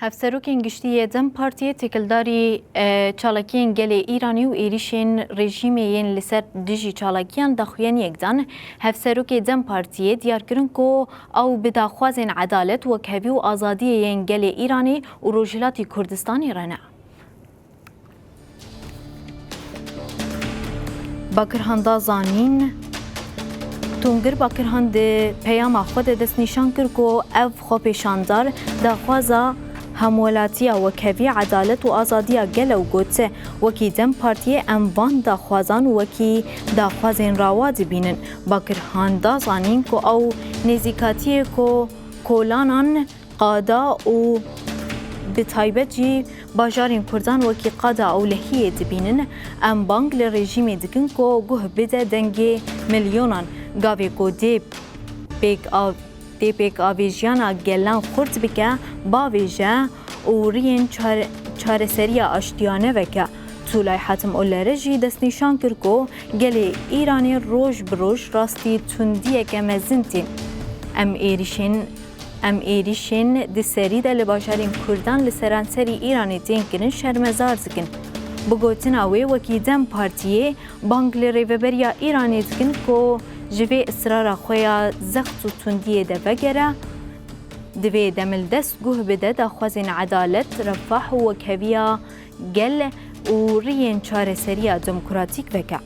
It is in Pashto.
هفسروکین گشتی دم پارتی تکلداری چالاکین گل ایرانی و ایریشین رژیمین لسر دژی چالاکیان دخوین یکدان هفسروک دم پارتی دیار کرن کو او بداخوازن عدالت و کهوی و آزادی گل ایرانی و روجلاتی کردستانی رنه. باکرهاندا زانین تونگر باکرهاند پیام خود دست نشان کرد کو اف خو پیشاندار داخوازا همولاتی و کهوی عدالت و آزادی گل و گوته وکی دم پارتی اموان داخوازان وکی داخوازین راواد بینن باکرهاندا زانین کو او نزیکاتی کو کولانان قادا و بتایبت جی باجارین کردان وکی قادا اولهیه دبینن ام بانگ لرژیم دکن کو گوه بده دنگی میلیونان گاوی کو دی پیک آویجیانا گلان خورد بکه باویجه و رین چارسریا اشتیانه وکه طولای حتم اولرجی دست نشان کرد کو گل ایرانی روش بروش راستی تندیه که مزنتین ام ایریشین دی سری ده لباشارین کردان لسرانسری ایرانی دین کنن شرمزار زکن بگوتن اوی وکی دم پارتیه بانگل ریوبریا ایرانی دکن کو جوی اصرار خویا زخت و تندیه ده وگره دوی دمل دست گوه بده ده خوازین عدالت رفاح و کهویا گل و رین چاره سریا دموکراتیک وکه